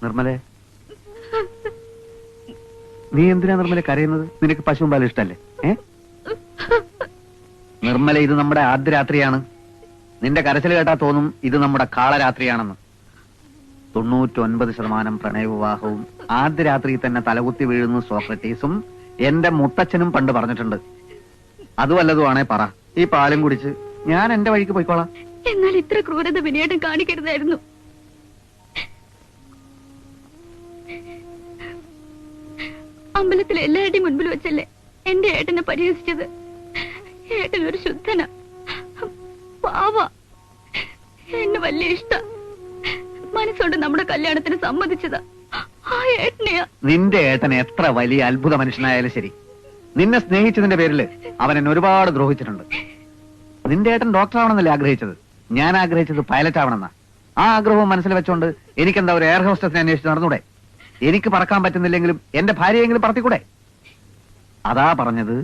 നിർമ്മലെ, നീ എന്തിനാ നിർമ്മലെ കരയുന്നത്? നിനക്ക് പശുവും പാലും ഇഷ്ടല്ലേ? നിർമ്മല, ഇത് നമ്മുടെ ആദ്യ രാത്രിയാണ്. നിന്റെ കരച്ചിൽ കേട്ടാ തോന്നും ഇത് നമ്മുടെ കാളരാത്രിയാണെന്ന്. 99% പ്രണയവിവാഹവും ആദ്യ രാത്രിയിൽ തന്നെ തലകുത്തി വീഴുന്നു സോക്രട്ടീസും എന്റെ മുത്തച്ഛനും പണ്ട് പറഞ്ഞിട്ടുണ്ട്. അതുവല്ലതുമാണേ പറ. ഈ പാലും കുടിച്ച് ഞാൻ എന്റെ വഴിക്ക് പോയിക്കോളാം. എന്നാൽ ഇത്ര ക്രൂരത വിനയേട്ടൻ കാണിക്കരുതായിരുന്നു. അമ്പലത്തിൽ എല്ലാവരുടെയും മുൻപിൽ വെച്ചല്ലേ എന്റെ ഏട്ടനെ പരിഹസിച്ചത്. ഏട്ടൻ ഒരു ശുദ്ധന, പാവ, എന്നെ വലിയ ഇഷ്ട. മനസ്സുകൊണ്ട് നമ്മുടെ കല്യാണത്തിന് സമ്മതിച്ചതാ. ആ ഏട്ടനെയാ. നിന്റെ ഏട്ടൻ എത്ര വലിയ അത്ഭുത മനുഷ്യനായാലും ശരി, നിന്നെ സ്നേഹിച്ചതിന്റെ പേരിൽ അവൻ എന്നെ ഒരുപാട് ദ്രോഹിച്ചിട്ടുണ്ട്. നിന്റെ ഏട്ടൻ ഡോക്ടർ ആവണമെന്നല്ലേ ആഗ്രഹിച്ചത്? ഞാൻ ആഗ്രഹിച്ചത് പൈലറ്റ് ആവണമെന്നാ. ആ ആഗ്രഹവും മനസ്സിൽ വെച്ചോണ്ട് എനിക്കെന്താ ഒരു എയർ ഹോസ്റ്റസിനെ അന്വേഷിച്ച് നടന്നൂടെ? എനിക്ക് പറക്കാൻ പറ്റുന്നില്ലെങ്കിലും എന്റെ ഭാര്യയെങ്കിലും പറത്തിക്കൂടെ? അതാ പറഞ്ഞത്,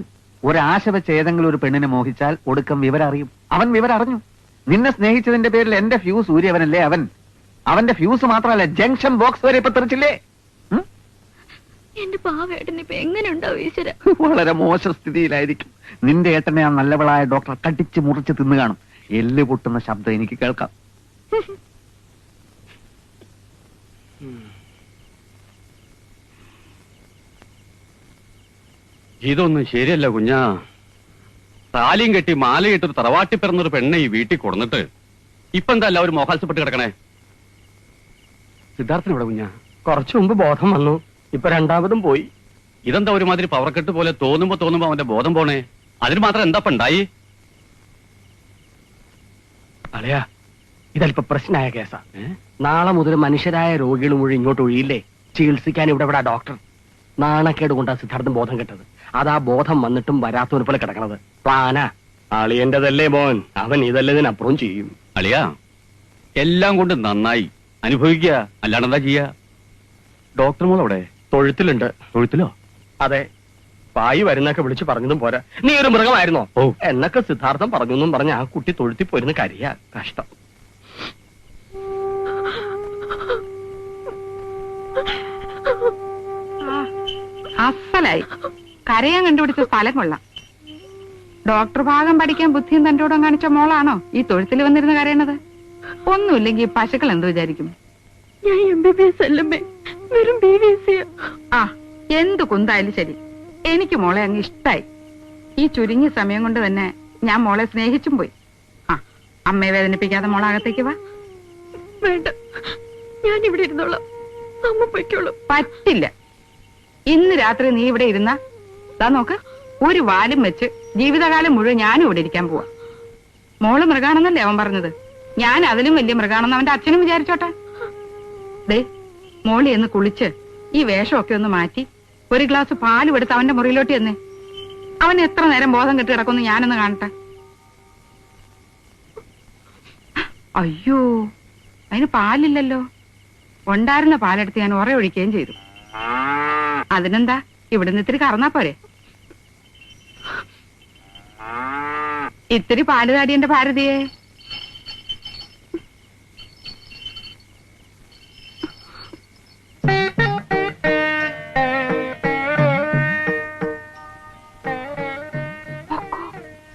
ഒരാശ വെച്ച് ഏതെങ്കിലും ഒരു പെണ്ണിനെ മോഹിച്ചാൽ ഒടുക്കം വിവരം അറിയും. അവൻ വിവരം അറിഞ്ഞു. നിന്നെ സ്നേഹിച്ചതിന്റെ പേരിൽ എന്റെ ഫ്യൂസ് ഊരിയവനല്ലേ അവൻ. അവന്റെ ഫ്യൂസ് മാത്രമല്ല, ജംഗ്ഷൻ ബോക്സ് വരെ ഇപ്പൊ തെറിച്ചില്ലേ? എന്റെ പാവേട്ടൻ ഇപ്പൊ എങ്ങനെ ഉണ്ടാവും ഈശ്വര? വളരെ മോശ സ്ഥിതിയിലായിരിക്കും. നിന്റെ ഏട്ടനെ ആ നല്ലവളായ ഡോക്ടർ കടിച്ച് മുറിച്ച് തിന്നു കാണും. എല്ല് പൊട്ടുന്ന ശബ്ദം എനിക്ക് കേൾക്കാം. ഇതൊന്നും ശരിയല്ല കുഞ്ഞാ. താലിയും കെട്ടി മാലയിട്ടൊരു തറവാട്ടി പിറന്നൊരു പെണ്ണെ ഈ വീട്ടിൽ കൊടുന്നിട്ട് ഇപ്പൊ എന്താ എല്ലാവരും മോഹാത്സപ്പെട്ട് കിടക്കണേ? സിദ്ധാർത്ഥനോടെ കുഞ്ഞാ? കുറച്ചു മുമ്പ് ബോധം വന്നു, ഇപ്പൊ രണ്ടാമതും പോയി. ഇതെന്താ ഒരുമാതിരി പവർക്കെട്ട് പോലെ തോന്നുമ്പോ അവന്റെ ബോധം പോണേ? അതിന് മാത്രം എന്താ ഉണ്ടായി? അളയാ, ഇതല്പ പ്രശ്നമായ കേസാ. നാളെ മുതൽ മനുഷ്യരായ രോഗികൾ മുഴുവൻ ഇങ്ങോട്ട് ഒഴിയില്ലേ ചികിത്സിക്കാൻ. ഇവിടെ ഡോക്ടർ നാണക്കേട് കൊണ്ടാ സിദ്ധാർത്ഥൻ ബോധം കെട്ടത്. അതാ ബോധം വന്നിട്ടും വരാത്തവനെ പോലെ കിടക്കണത്. പ്ലാനാ. അളിയന്റെതല്ലേ മോൻ, അവൻ ഇതല്ലതിനപ്പുറം ചെയ്യും. അളിയാ, എല്ലാം കൊണ്ട് നന്നായി അനുഭവിക്കുക, അല്ലാണ്ട് എന്താ ചെയ്യാ? ഡോക്ടർ മോൾ അവിടെ തൊഴുത്തിലുണ്ട്. തൊഴുത്തിലോ? അതെ. പായി വരുന്നൊക്കെ വിളിച്ചു പറഞ്ഞതും പോരാ, നീ ഒരു മൃഗമായിരുന്നോ എന്നൊക്കെ സിദ്ധാർത്ഥം പറഞ്ഞു എന്നും പറഞ്ഞ ആ കുട്ടി തൊഴുത്തി പോരുന്ന കരിയാ. കഷ്ടം. അസലായി. കരയാൻ കണ്ടുപിടിച്ച സ്ഥലം കൊള്ളാം. ഡോക്ടർ ഭാഗം പഠിക്കാൻ ബുദ്ധിയും തന്റോടും കാണിച്ച മോളാണോ ഈ തൊഴുത്തിൽ വന്നിരുന്ന് കരയണത്? ഒന്നുമില്ലെങ്കിൽ പശുക്കൾ എന്ത് വിചാരിക്കും? ഞാൻ MBBS അല്ലമ്മേ, വെറും BVC. ആ, എന്ത് കുന്തായാലും ശരി, എനിക്ക് മോളെ അങ്ങ് ഇഷ്ടായി. ഈ ചുരുങ്ങിയ സമയം കൊണ്ട് തന്നെ ഞാൻ മോളെ സ്നേഹിച്ചും പോയി. ആ, അമ്മയെ വേദനിപ്പിക്കാതെ മോളകത്തേക്ക് വാ. വേണ്ട, ഞാൻ ഇവിടെ ഇരുന്നോളാം. അമ്മ പൊയ്ക്കോളൂ. പറ്റില്ല. ഇന്ന് രാത്രി നീ ഇവിടെ ഇരുന്ന നോക്ക്, ഒരു വാലും വെച്ച് ജീവിതകാലം മുഴുവൻ ഞാനും ഇവിടെ ഇരിക്കാൻ പോവാ. മോള് മൃഗാണെന്നല്ലേ അവൻ പറഞ്ഞത്? ഞാൻ അതിലും വലിയ മൃഗാണെന്ന് അവന്റെ അച്ഛനും വിചാരിച്ചോട്ടെ. ദേ, മോളി എന്ന് കുളിച്ച് ഈ വേഷമൊക്കെ ഒന്ന് മാറ്റി ഒരു ഗ്ലാസ് പാലും എടുത്ത് അവന്റെ മുറിയിലോട്ട് ചെന്നേ. അവൻ എത്ര നേരം ബോധം കെട്ടി കിടക്കുന്നു ഞാനൊന്ന് കാണട്ടെ. അയ്യോ, അതിന് പാലില്ലല്ലോ. ഉണ്ടായിരുന്ന പാലെടുത്ത് ഞാൻ ഉറ ഒഴിക്കുകയും ചെയ്തു. അതിനെന്താ, ഇവിടുന്ന് ഇത്തിരി കറന്നാ പോരെ? ഇത്തിരി പാല് താടി എന്റെ ഭാരതിയെ.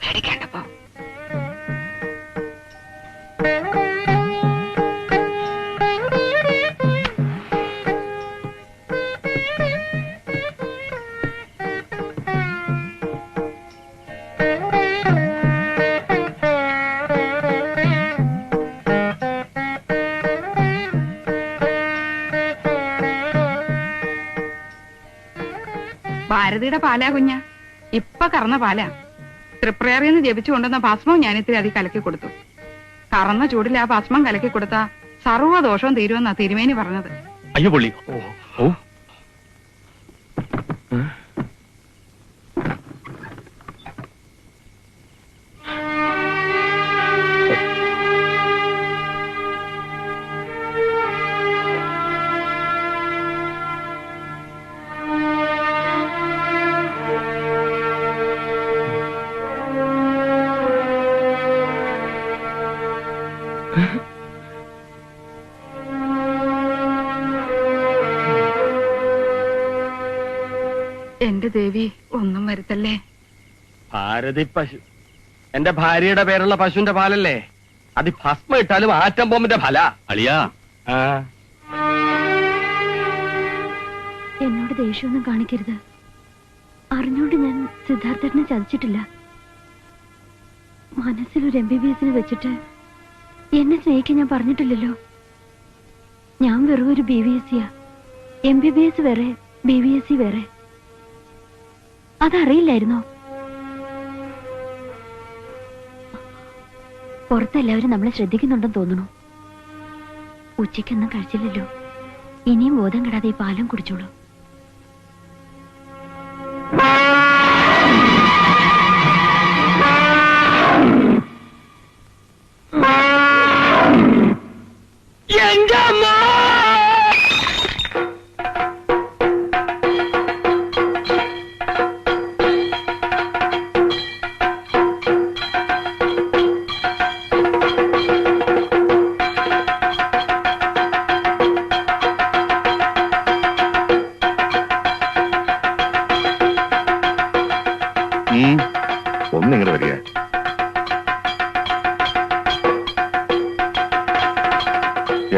പേടിക്കേണ്ടപ്പോ ഭാരതിയുടെ പാലാ കുഞ്ഞ, ഇപ്പൊ കറന്ന പാലാ. തൃപ്രയാറിന്ന് ജപിച്ചു കൊണ്ടുവന്ന ഭസ്മവും ഞാനിത്തിരി അതി കലക്കി കൊടുത്തു. കറന്ന ചൂടിൽ ആ ഭസ്മം കലക്കി കൊടുത്ത സർവ്വദോഷവും തീരുമെന്നാ തിരുമേനി പറഞ്ഞത്. അയ്യോ പുള്ളി. ഓ, എന്റെ ദേവി ഒന്നും വരുത്തല്ലേ. ഭാരതി പശു എന്റെ ഭാര്യയുടെ പേരുള്ള പശുവിന്റെ പാലല്ലേ? അത് ഭസ്മ ഇട്ടാലും ആറ്റം ബോംബിന്റെ ഫല. അളിയാ, എന്നോട് ദേഷ്യമൊന്നും കാണിക്കരുത്. അറിഞ്ഞോണ്ട് ഞാൻ സിദ്ധാർത്ഥനെ ചതിച്ചിട്ടില്ല. മനസ്സിലൊരു MBBS വെച്ചിട്ട് എന്നെ സ്നേഹിക്കാൻ ഞാൻ പറഞ്ഞിട്ടില്ലല്ലോ. ഞാൻ വെറും ഒരു BVSC. MBBS വേറെ, BVSC വേറെ. അതറിയില്ലായിരുന്നോ? പുറത്തെല്ലാവരും നമ്മളെ ശ്രദ്ധിക്കുന്നുണ്ടെന്ന് തോന്നുന്നു. ഉച്ചയ്ക്കൊന്നും കഴിച്ചില്ലല്ലോ. ഇനിയും ബോധം കെടാതെ ഈ പാലം കുടിച്ചോളൂ. ഒന്നിങ്ങനെ വരിക.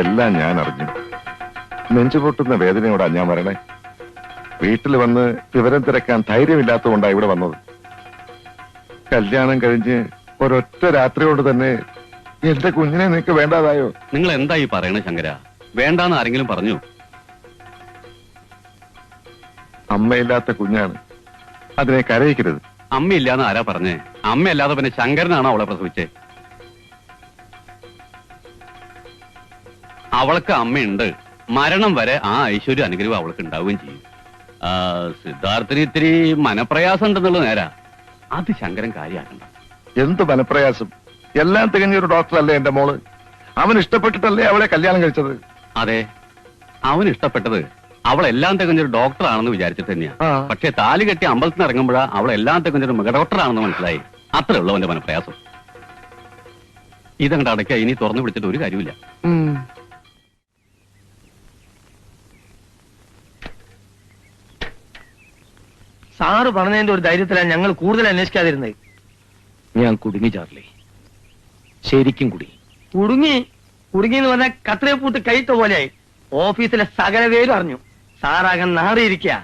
എല്ലാം ഞാൻ അറിഞ്ഞു. നെഞ്ചുപൊട്ടുന്ന വേദനയോടാ ഞാൻ വരണേ. വീട്ടിൽ വന്ന് വിവരം തിരക്കാൻ ധൈര്യമില്ലാത്തതുകൊണ്ടാ ഇവിടെ വന്നത്. കല്യാണം കഴിഞ്ഞ് ഒരൊറ്റ രാത്രി കൊണ്ട് തന്നെ എന്റെ കുഞ്ഞിനെ നിനക്ക് വേണ്ടാതായോ? നിങ്ങൾ എന്തായി പറയണേ ശങ്കര? വേണ്ടാന്ന് ആരെങ്കിലും പറഞ്ഞു? അമ്മയില്ലാത്ത കുഞ്ഞാണ്, അതിനെ കരയിക്കരുത്. അമ്മയില്ലാന്ന് ആരാ പറഞ്ഞേ? അമ്മയല്ലാതെ പിന്നെ ശങ്കരനാണോ അവളെ പ്രസവിച്ചേ? അവൾക്ക് അമ്മയുണ്ട്. മരണം വരെ ആ ഐശ്വര്യ അനുഗ്രഹം അവൾക്ക് ഉണ്ടാവുകയും ചെയ്യും. സിദ്ധാർത്ഥന് ഇത്തിരി മനപ്രയാസം ഉണ്ടെന്നുള്ളത് നേരാ. അത് ശങ്കരൻ കാര്യമാക്കണ്ട. എന്ത് മനപ്രയാസം? എല്ലാം തികഞ്ഞൊരു ഡോക്ടറല്ലേ എന്റെ മോള്. അവൻ ഇഷ്ടപ്പെട്ടിട്ടല്ലേ അവളെ കല്യാണം കഴിച്ചത്? അതെ, അവന് ഇഷ്ടപ്പെട്ടത് അവളെല്ലാം തികഞ്ഞൊരു ഡോക്ടറാണെന്ന് വിചാരിച്ചിട്ട് തന്നെയാ. പക്ഷെ താലി കെട്ടി അമ്പലത്തിൽ ഇറങ്ങുമ്പോഴാ അവളെല്ലാം തികഞ്ഞൊരു മൃഗ ഡോക്ടറാണെന്ന് മനസ്സിലായി. അത്രേ ഉള്ളൂ അവന്റെ മനപ്രയാസം. ഇതങ്ങോട്ട് അടയ്ക്ക, ഇനി തുറന്നു പിടിച്ചിട്ട് ഒരു കാര്യമില്ല. സാറ് പറഞ്ഞതിന്റെ ഒരു ധൈര്യത്തിലാണ് ഞങ്ങൾ കൂടുതൽ അന്വേഷിക്കാതിരുന്നത്. ഞാൻ കുടുങ്ങി ചാർലി, ശരിക്കും കുടുങ്ങി എന്ന് പറഞ്ഞാൽ കത്രയെ പൂട്ട് കൈത്ത പോലെയായി. ഓഫീസിലെ സകല പേരും അറിഞ്ഞു. സാറാകൻ നാറിയിരിക്കുക.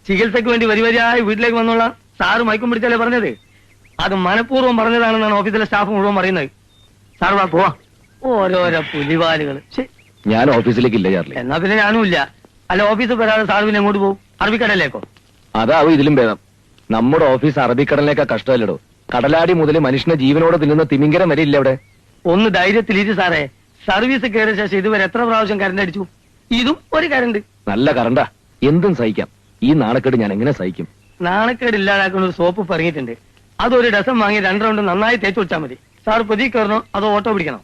ചികിത്സയ്ക്ക് വേണ്ടി വരിവരിയായി വീട്ടിലേക്ക് വന്നുള്ള സാറ് മയക്കം പിടിച്ചല്ലേ പറഞ്ഞത്. അത് മനഃപൂർവ്വം പറഞ്ഞതാണെന്നാണ് ഓഫീസിലെ സ്റ്റാഫ് മുഴുവൻ പറയുന്നത്. സാർ വാ പോവാ. ഓരോരോ പുലിവാലുകൾ. ഞാൻ ഓഫീസിലേക്കില്ല ചാർലി. എന്നാ പിന്നെ ഞാനും ഇല്ല. അല്ല, ഓഫീസിൽ വരാതെ സാർ പിന്നെ എങ്ങോട്ട് പോകും? അറബിക്കടലിലേക്കോ? അതാവും ഇതിലും ഭേദം. നമ്മുടെ ഓഫീസ് അറബിക്കടലിലേക്കാ കഷ്ടമല്ലടോ. കടലാടി മുതൽ മനുഷ്യനെ ജീവനോടെ തിന്നുന്ന തിമിങ്കരം വരെ ഇല്ല അവിടെ. ഒന്ന് ധൈര്യത്തിലിരി സാറേ. സർവീസ് കയറിയ ശേഷം ഇതുവരെ എത്ര പ്രാവശ്യം കരണ്ട് അടിച്ചു? ഇതും ഒരു കരണ്ട്. നല്ല കറണ്ടാ, എന്തും സഹിക്കാം. ഈ നാണക്കേട് ഞാൻ എങ്ങനെ സഹിക്കും? നാണക്കേട് ഇല്ലാതാക്കുന്ന ഒരു സോപ്പ് പറഞ്ഞിട്ടുണ്ട്. അതൊരു ഡസം വാങ്ങി 2 റൗണ്ട് നന്നായി തേച്ചു വെച്ചാൽ മതി. സാർ പൊതി കയറണോ അതോ ഓട്ടോ പിടിക്കണോ?